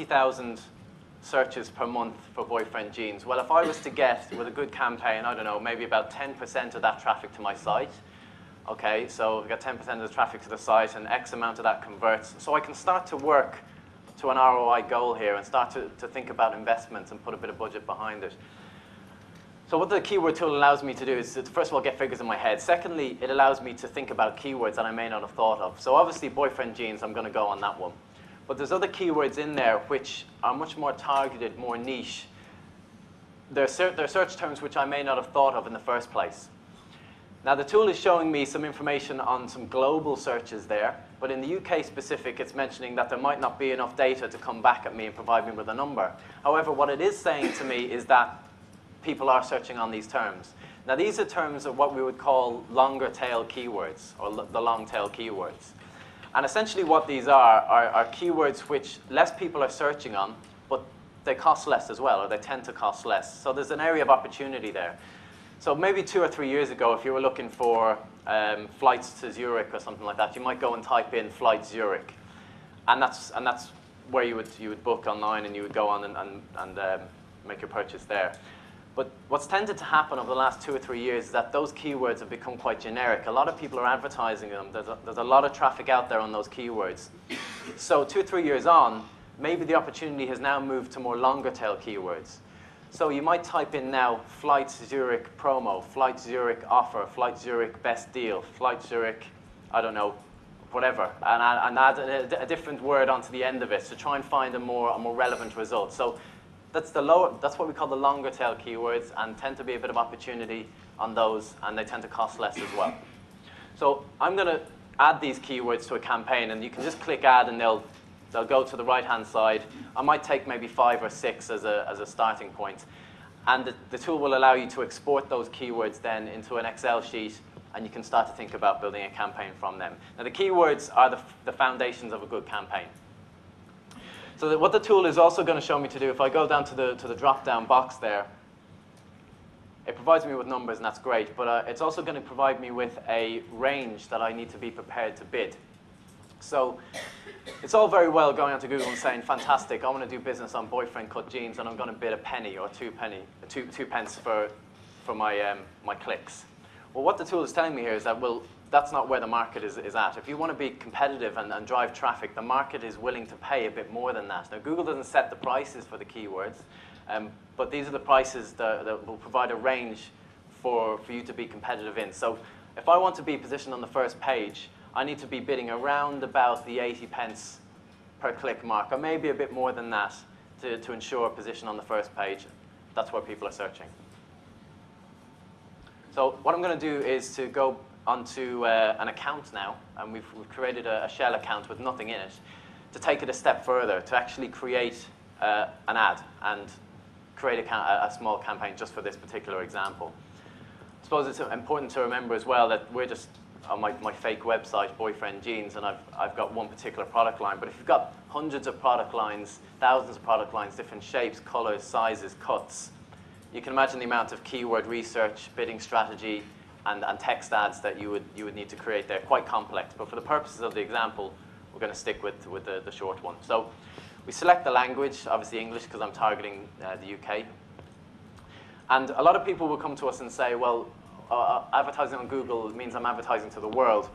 60,000 searches per month for boyfriend jeans. Well, if I was to get, with a good campaign, I don't know, maybe about 10% of that traffic to my site, okay, so I've got 10% of the traffic to the site and X amount of that converts. So I can start to work to an ROI goal here and start to think about investments and put a bit of budget behind it. So what the keyword tool allows me to do is to, first of all, get figures in my head. Secondly, it allows me to think about keywords that I may not have thought of. So obviously, boyfriend jeans, I'm going to go on that one. But there's other keywords in there which are much more targeted, more niche. They're search terms which I may not have thought of in the first place. Now, the tool is showing me some information on some global searches there. But in the UK specific, it's mentioning that there might not be enough data to come back at me and provide me with a number. However, what it is saying to me is that people are searching on these terms. Now, these are terms of what we would call longer tail keywords, or the long tail keywords. And essentially what these are keywords which less people are searching on, but they cost less as well, or they tend to cost less. So there's an area of opportunity there. So maybe 2 or 3 years ago, if you were looking for flights to Zurich or something like that, you might go and type in flight Zurich. And that's where you would book online, and you would go on and make your purchase there. But what's tended to happen over the last 2 or 3 years is that those keywords have become quite generic. A lot of people are advertising them. There's a lot of traffic out there on those keywords. So 2 or 3 years on, maybe the opportunity has now moved to more longer tail keywords. So you might type in now Flight Zurich promo, Flight Zurich offer, Flight Zurich best deal, Flight Zurich, I don't know, whatever, and add a different word onto the end of it to try and find a more relevant result. So that's what we call the longer tail keywords, and tend to be a bit of opportunity on those, and they tend to cost less as well. So I'm going to add these keywords to a campaign, and you can just click add, and they'll go to the right-hand side. I might take maybe 5 or 6 as a starting point. And the tool will allow you to export those keywords then into an Excel sheet, and you can start to think about building a campaign from them. Now, the keywords are the foundations of a good campaign. So what the tool is also going to show me to do, if I go down to the drop-down box there, it provides me with numbers, and that's great. But it's also going to provide me with a range that I need to be prepared to bid. So it's all very well going onto Google and saying, fantastic, I want to do business on boyfriend cut jeans, and I'm going to bid a penny or 2 pence for my clicks. Well, what the tool is telling me here is that, well, that's not where the market is at. If you want to be competitive and drive traffic, the market is willing to pay a bit more than that. Now, Google doesn't set the prices for the keywords, but these are the prices that will provide a range for you to be competitive in. So if I want to be positioned on the first page, I need to be bidding around about the 80 pence per click mark, or maybe a bit more than that, to ensure a position on the first page. That's where people are searching. So what I'm going to do is to go onto an account now, and we've created a shell account with nothing in it, to take it a step further, to actually create an ad and create a small campaign just for this particular example. I suppose it's important to remember as well that we're just on my fake website, Boyfriend Jeans, and I've got one particular product line. But if you've got hundreds of product lines, thousands of product lines, different shapes, colors, sizes, cuts, you can imagine the amount of keyword research, bidding strategy, and text ads that you would need to create there. Quite complex, but for the purposes of the example, we're going to stick with the short one. So we select the language, obviously English, because I'm targeting the UK. And a lot of people will come to us and say, well, advertising on Google means I'm advertising to the world.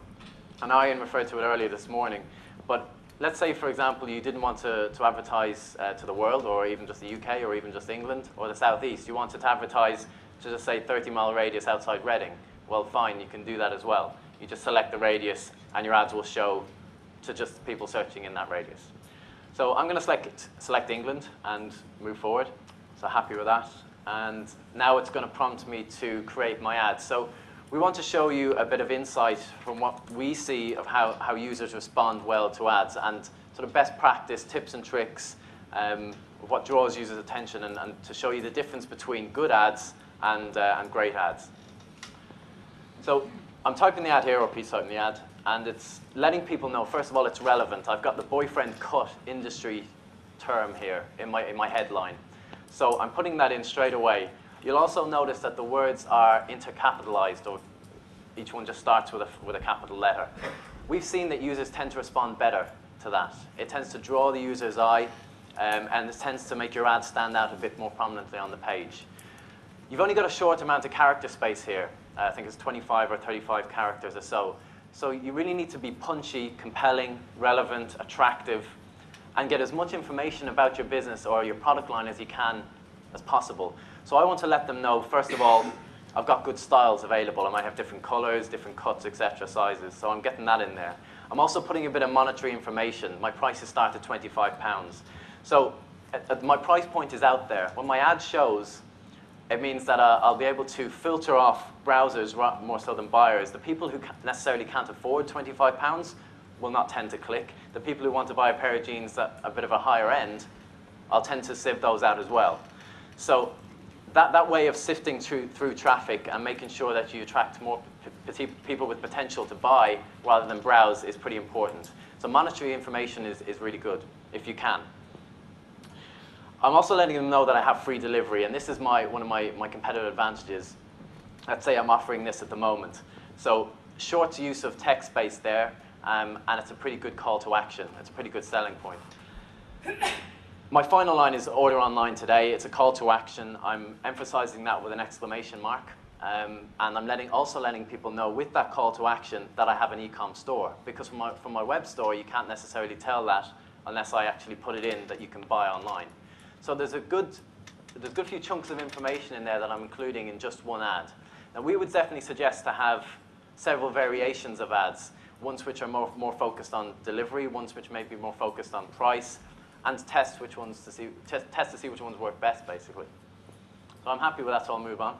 And Ian referred to it earlier this morning. But let's say, for example, you didn't want to advertise to the world, or even just the UK, or even just England, or the Southeast. You wanted to advertise to just say 30-mile radius outside Reading. Well, fine, you can do that as well. You just select the radius, and your ads will show to just people searching in that radius. So I'm going to select England and move forward. So happy with that. And now it's going to prompt me to create my ad. So we want to show you a bit of insight from what we see of how users respond well to ads, and sort of best practice, tips and tricks, what draws users' attention, and to show you the difference between good ads and great ads. So I'm typing the ad here, or please type in the ad, and it's letting people know, first of all, it's relevant. I've got the boyfriend cut industry term here in my headline. So I'm putting that in straight away. You'll also notice that the words are intercapitalized, or each one just starts with a capital letter. We've seen that users tend to respond better to that. It tends to draw the user's eye, and this tends to make your ad stand out a bit more prominently on the page. You've only got a short amount of character space here. I think it's 25 or 35 characters or so. So you really need to be punchy, compelling, relevant, attractive, and get as much information about your business or your product line as you can as possible. So I want to let them know, first of all, I've got good styles available. I might have different colors, different cuts, etc., sizes. So I'm getting that in there. I'm also putting a bit of monetary information. My prices start at £25. So my price point is out there. When my ad shows, it means that I'll be able to filter off browsers more so than buyers. The people who necessarily can't afford £25 will not tend to click. The people who want to buy a pair of jeans at a bit of a higher end, I'll tend to sieve those out as well. So that way of sifting through traffic and making sure that you attract more people with potential to buy rather than browse is pretty important. So monetary information is really good, if you can. I'm also letting them know that I have free delivery, and this is one of my competitive advantages. Let's say I'm offering this at the moment. So short use of text space there, and it's a pretty good call to action. It's a pretty good selling point. My final line is order online today. It's a call to action. I'm emphasizing that with an exclamation mark. And I'm also letting people know with that call to action that I have an e-com store. Because from my web store, you can't necessarily tell that unless I actually put it in that you can buy online. So there's a good few chunks of information in there that I'm including in just one ad. Now, we would definitely suggest to have several variations of ads, ones which are more focused on delivery, ones which may be more focused on price, and test to see which ones work best, basically. So I'm happy with that, so I'll move on.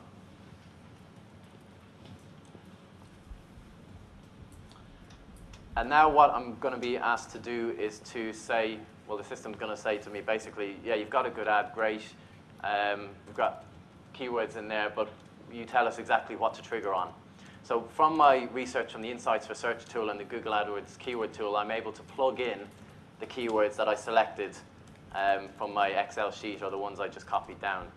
And now what I'm going to be asked to do is to say, well, the system's going to say to me, basically, yeah, you've got a good ad, great. We've got keywords in there, but you tell us exactly what to trigger on. So from my research on the Insights for Search tool and the Google AdWords keyword tool, I'm able to plug in the keywords that I selected from my Excel sheet or the ones I just copied down.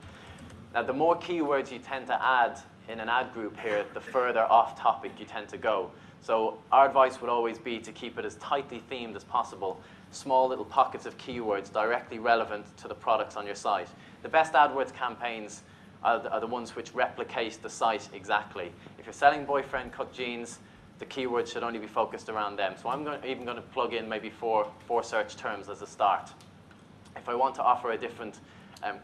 Now, the more keywords you tend to add in an ad group here, the further off topic you tend to go. So our advice would always be to keep it as tightly themed as possible, small little pockets of keywords directly relevant to the products on your site. The best AdWords campaigns are the ones which replicate the site exactly. If you're selling boyfriend cut jeans, the keywords should only be focused around them. So I'm even going to plug in maybe four search terms as a start. If I want to offer a different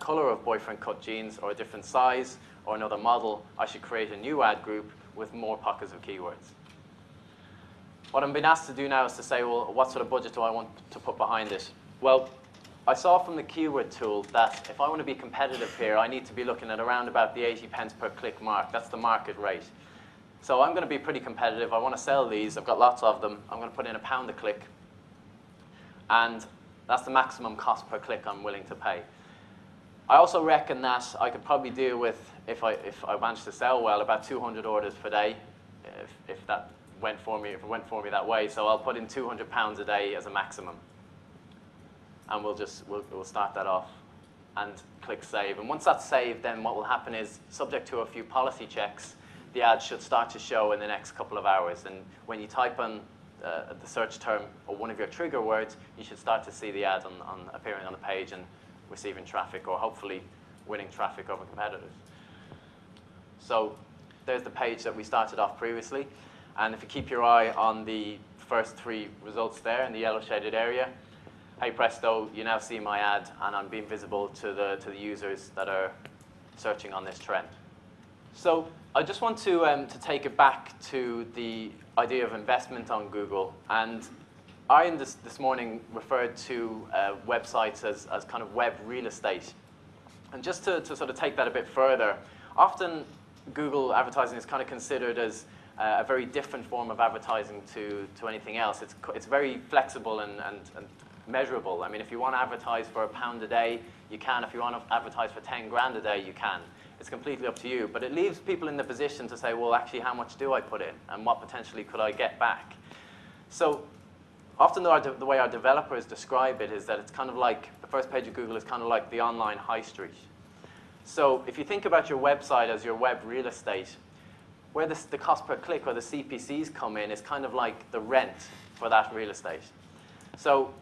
color of boyfriend cut jeans or a different size or another model, I should create a new ad group with more pockets of keywords. What I'm being asked to do now is to say, well, what sort of budget do I want to put behind it? Well, I saw from the keyword tool that if I want to be competitive here, I need to be looking at around about the 80 pence per click mark. That's the market rate. So I'm going to be pretty competitive. I want to sell these. I've got lots of them. I'm going to put in £1 a click. And that's the maximum cost per click I'm willing to pay. I also reckon that I could probably deal with, if I managed to sell well, about 200 orders per day, if that went for me, if it went for me that way. So I'll put in £200 a day as a maximum. And we'll start that off and click save. And once that's saved, then what will happen is, subject to a few policy checks, the ad should start to show in the next couple of hours. And when you type on the search term or one of your trigger words, you should start to see the ad appearing on the page and receiving traffic, or hopefully winning traffic over competitors. So there's the page that we started off previously. And if you keep your eye on the first three results there in the yellow shaded area, hey presto, you now see my ad, and I'm being visible to the users that are searching on this trend. So I just want to take it back to the idea of investment on Google. And Ian this morning referred to websites as kind of web real estate. And just to sort of take that a bit further, often Google advertising is kind of considered as a very different form of advertising to anything else. It's very flexible and measurable. I mean, if you want to advertise for £1 a day, you can. If you want to advertise for 10 grand a day, you can. It's completely up to you. But it leaves people in the position to say, well, actually, how much do I put in? And what potentially could I get back? So often the way our developers describe it is that it's kind of like, the first page of Google is kind of like the online high street. So if you think about your website as your web real estate, where the cost per click or the CPCs come in is kind of like the rent for that real estate. So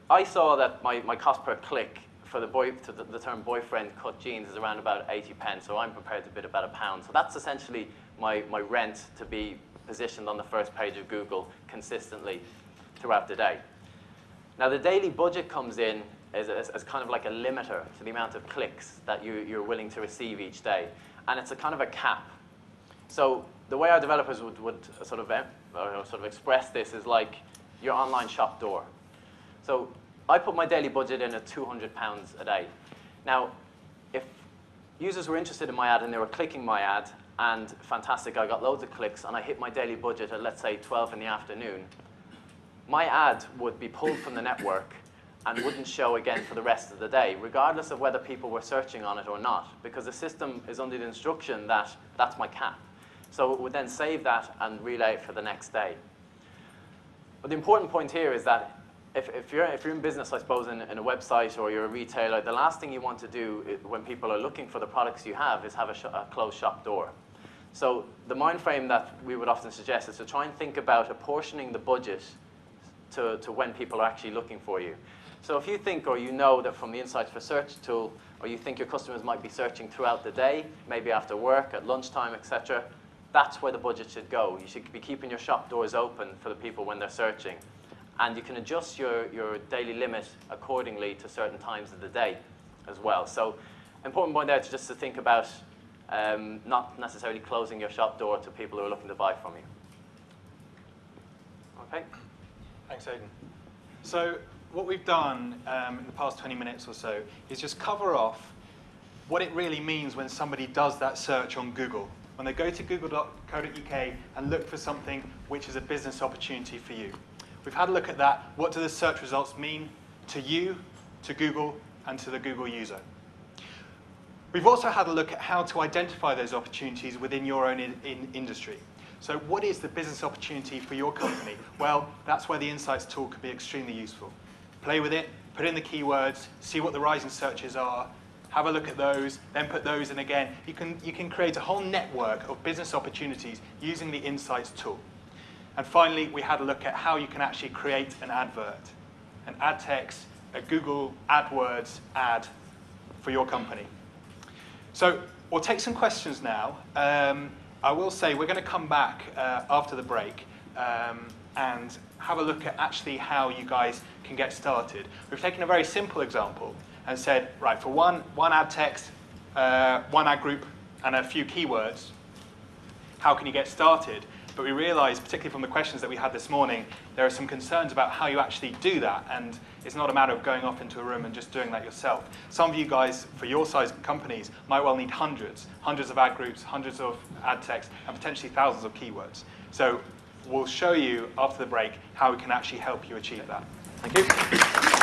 I saw that my cost per click for the term boyfriend cut jeans is around about 80 pence, so I'm prepared to bid about £1. So that's essentially my rent to be positioned on the first page of Google consistently throughout the day. Now, the daily budget comes in as kind of like a limiter to the amount of clicks that you're willing to receive each day. And it's a kind of a cap. So the way our developers would sort of express this is like your online shop door. So I put my daily budget in at £200 a day. Now, if users were interested in my ad and they were clicking my ad, and fantastic, I got loads of clicks, and I hit my daily budget at, let's say, 12 in the afternoon, my ad would be pulled from the network and wouldn't show again for the rest of the day, regardless of whether people were searching on it or not, because the system is under the instruction that that's my cap. So it would then save that and relay it for the next day. But the important point here is that if you're in business, I suppose, in a website or you're a retailer, the last thing you want to do when people are looking for the products you have is have a closed shop door. So the mind frame that we would often suggest is to try and think about apportioning the budget to when people are actually looking for you. So if you think or you know that from the Insights for Search tool, or you think your customers might be searching throughout the day, maybe after work, at lunchtime, etc., that's where the budget should go. You should be keeping your shop doors open for the people when they're searching. And you can adjust your daily limit accordingly to certain times of the day as well. So important point there to think about not necessarily closing your shop door to people who are looking to buy from you. Okay. Thanks, Aidan. So what we've done in the past 20 minutes or so is just cover off what it really means when somebody does that search on Google. When they go to google.co.uk and look for something which is a business opportunity for you. We've had a look at that. What do the search results mean to you, to Google, and to the Google user? We've also had a look at how to identify those opportunities within your own industry. So what is the business opportunity for your company? Well, that's where the Insights tool can be extremely useful. Play with it, put in the keywords, see what the rising searches are, have a look at those, then put those in again. You can create a whole network of business opportunities using the Insights tool. And finally, we had a look at how you can actually create an advert, an ad text, a Google AdWords ad for your company. So we'll take some questions now. I will say we're going to come back after the break and have a look at actually how you guys can get started. We've taken a very simple example and said, right, for one ad text, one ad group, and a few keywords, how can you get started? But we realized, particularly from the questions that we had this morning, there are some concerns about how you actually do that, and it's not a matter of going off into a room and just doing that yourself. Some of you guys, for your size companies, might well need hundreds of ad groups, hundreds of ad text, and potentially thousands of keywords. So we'll show you after the break how we can actually help you achieve that. Thank you.